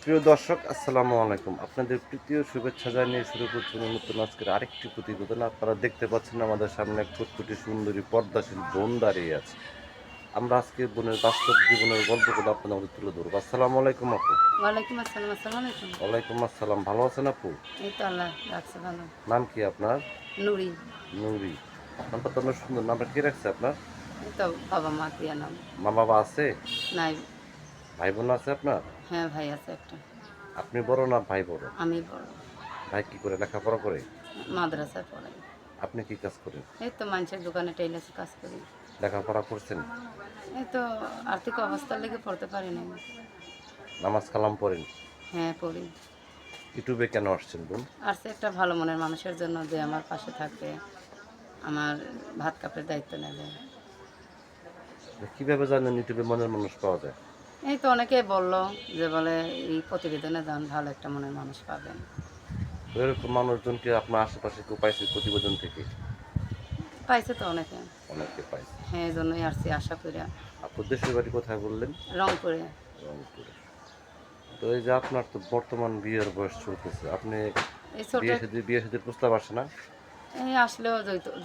প্রিয় দর্শক, আসসালামু আলাইকুম। আপনাদের তৃতীয় শুভেচ্ছা জানিয়ে শুরু করছি নতুন আজকের আরেকটি প্রতিবেদন। আপনারা দেখতে পাচ্ছেন আমাদের সামনে এক ফুটফুটে সুন্দরী পর্দাশীল বোন দাঁড়িয়ে আছে। আমরা আজকে বোনের বাস্তব জীবনের গল্পগুলো আপনাদের মধ্যে তুলে ধরবো। আসসালামু আলাইকুম আপু। ওয়ালাইকুম আসসালাম, আসসালামু আলাইকুম। ওয়ালাইকুম আসসালাম। ভালো আছেন আপু? এই তো আল্লাহ রাখছে ভালো। নাম কি আপনার? নুরি। নুরি। নামটা তো অনেক সুন্দর। নামটা কে রাখছে আপনার? এই তো বাবা মা দিয়া নাম। মা বাবা আছে? নাই। ভাই বোন আছে আপনার? হ্যাঁ ভাই আছে একটা। আপনি বড় না ভাই বড়? আমি বড়। ভাই কি করে, লেখাপড়া করে? মাদ্রাসায় পড়াই। আপনি কি কাজ করেন? এই তো মানুষের দোকানে টেইলার্স কাজ করি। লেখাপড়া করছেন? এই তো আর্থিক অবস্থার লেগে পড়তে পারি নাই। নামাজ কালাম পড়েন? হ্যাঁ পড়ি। ইউটিউবে কেন আসছেন বোন? আসছে একটা ভালো মনের মানুষের জন্য, যে আমার পাশে থাকবে, আমার ভাত কাপড়ের দায়িত্ব নেবে। কিভাবে জানেন ইউটিউবে মনের মানুষ পাওয়া যায়? এই তো অনেকেই বললো যে বলে এই প্রতিবেদনে যান, ভালো একটা মনের মানুষ পাবেন। তো এরকম মানুষজনকে আপনার আশেপাশে কেউ পাইছে প্রতিবেদন থেকে? পাইছে তো অনেকে। অনেকে পাইছে। হ্যাঁ এই জন্যই আসছি আশা করিয়া। আপনার দেশের বাড়ি কোথায় বললেন? রংপুরে। রংপুরে। তো এই যে আপনার তো বর্তমান বিয়ের বয়স চলতেছে, আপনি এই ছোট বিয়ে শাদীর প্রস্তাব আসে না? এই আসলেও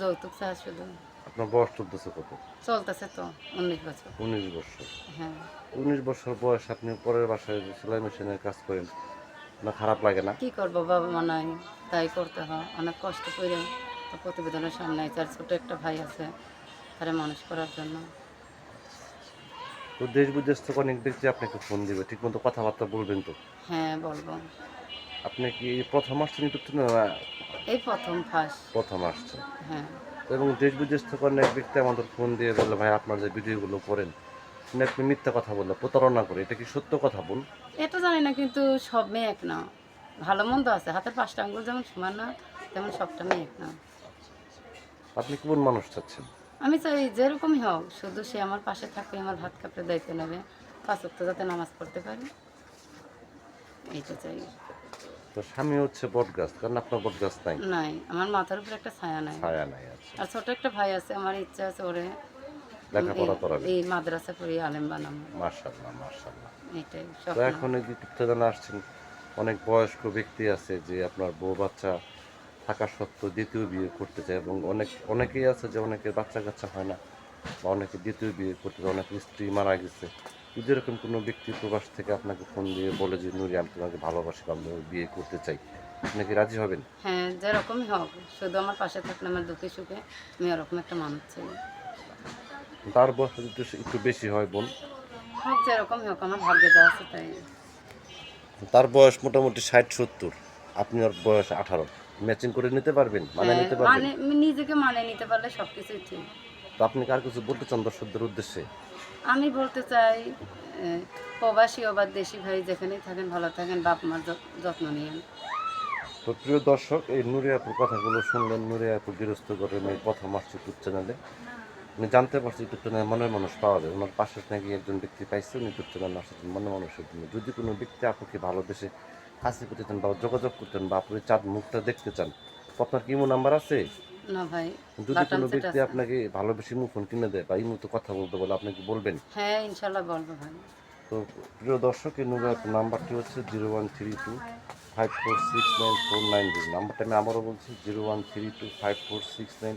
যৌতুক চায় শুধু। আপনার বয়স চলতেছে কত? চলতেছে তো 19 বছর। 19 বছর। হ্যাঁ। 19 বছর বয়স আপনি পরের বাসায় যে সেলাই মেশিনের কাজ করেন, আপনার খারাপ লাগে না? কি করবো, বাবা মা নাই, তাই করতে হয়। অনেক কষ্ট করে তো প্রতিবেদনের সামনে আছে, আর ছোট একটা ভাই আছে তারা মানুষ করার জন্য। তো দেশ বিদেশ থেকে অনেক ব্যক্তি আপনাকে ফোন দিবে, ঠিক মতো কথাবার্তা বলবেন তো? হ্যাঁ বলবো। আপনি কি প্রথম আসছেন ইউটিউব চ্যানেল, না এই প্রথম ফার্স্ট। প্রথম আসছেন? হ্যাঁ। এবং দেশ বিদেশ থেকে অনেক ব্যক্তি আমাদের ফোন দিয়ে বলে, ভাই আপনার যে ভিডিওগুলো করেন, মানে আপনি মিথ্যা কথা বললে, প্রতারণা করে, এটা কি সত্য কথা বোন? এটা জানি না, কিন্তু সব মেয়ে এক না, ভালো মন্দ আছে। হাতের 5টা আঙ্গুল যেমন সমান না, তেমন সবটা মেয়ে এক না। আপনি কেমন মানুষ চাচ্ছেন? আমি চাই যেরকমই হোক, শুধু সে আমার পাশে থাকে, আমার ভাত কাপড়ের দায়িত্ব নেবে, 5 ওয়াক্ত যাতে নামাজ পড়তে পারি, এইটা চাই। তো স্বামী হচ্ছে বট গাছ, কারণ আপনার বট গাছ নাই? নাই, আমার মাথার উপরে একটা ছায়া নাই। ছায়া নাই আছে। আর ছোট একটা ভাই আছে, আমার ইচ্ছা আছে ওরে এই লেখাপড়া করাবেন? এই মাদ্রাসা পড়ি আলেম বানাবো। মাশাআল্লাহ, মাশাআল্লাহ। এইটাই তো স্বপ্ন। এখন এই যে তীর্থদানে আসছেন, অনেক বয়স্ক ব্যক্তি আছে যে আপনার বউ বাচ্চা থাকা সত্ত্বেও দ্বিতীয় বিয়ে করতে চায়, এবং অনেকেই আছে যে অনেকের বাচ্চা কাচ্চা হয় না, বা অনেকে দ্বিতীয় বিয়ে করতে চায়, অনেকের স্ত্রী মারা গেছে। যদি এরকম কোনো ব্যক্তি প্রবাস থেকে আপনাকে ফোন দিয়ে বলে যে, নুরি আমি তোমাকে ভালোবাসি, আমি বিয়ে করতে চাই, আপনি কি রাজি হবেন? হ্যাঁ যেরকমই হোক, শুধু আমার পাশে থাকলে, আমার দুঃখে সুখে আমি ওরকম একটা মানুষ চাই। তার বয়স যদি একটু একটু বেশি হয় বোন? হোক, যেরকমই হোক, আমার ভাগ্যে যা আছে তাই। তার বয়স মোটামুটি 60-70, আপনি ওর বয়স 18, ম্যাচিং করে নিতে পারবেন, মানে হ্যাঁ নিতে পারবেন? নিজেকে মানিয়ে নিতে পারলে সব কিছুই ঠিক। তো আপনি কার কিছু বলতে চান দর্শকদের উদ্দেশ্যে? আমি বলতে চাই, প্রবাসী ও বা দেশি ভাই যেখানেই থাকেন, ভালো থাকেন, বাপ মার যত্ন নিয়েন। তো প্রিয় দর্শক, এই নুরি আপুর কথাগুলো শুনলেন। নুরি আপু গৃহস্থ ঘরের মেয়ে, প্রথম আসছে ইউটিউব চ্যানেলে। উনি জানতে পারছি ইউটিউব চ্যানেলে মনের মানুষ পাওয়া যায়। ওনার পাশে নাকি একজন ব্যক্তি পাইছে, উনি ইউটিউব চ্যানেল আসছেন মনের মানুষের জন্য। যদি কোনো ব্যক্তি আপুকে ভালোবেসে কাছে পেতে চান, বা যোগাযোগ করতেন, বা আপুর চাঁদ মুখটা দেখতে চান, তো আপনার কি ইমো নাম্বার আছে? না ভাই, যদি বাটাম কোনো সেট ব্যক্তি আছে। আপনাকে ভালোবেসে ইমো ফোন কিনে দেয়, বা ইমোতে কথা বলতে বলে, আপনি কি বলবেন? হ্যাঁ ইনশাল্লাহ বলবো ভাই। তো প্রিয় দর্শক, এই নাম্বারটি হচ্ছে 01325469 490। নাম্বারটা আমি আবারও বলছি, 01325469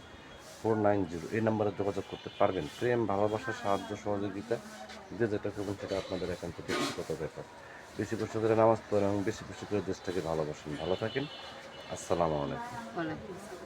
490। এই নাম্বারে যোগাযোগ করতে পারবেন। প্রেম, ভালোবাসা, সাহায্য, সহযোগিতা, যে যেটা করবেন সেটা আপনাদের একান্ত ব্যক্তিগত ব্যাপার। বেশি বেশি করে নামাজ পড়েন এবং বেশি বেশি করে দেশটাকে ভালোবাসেন। ভালো থাকেন। আসসালামু আলাইকুম। ওয়ালাইকুম আসসালাম।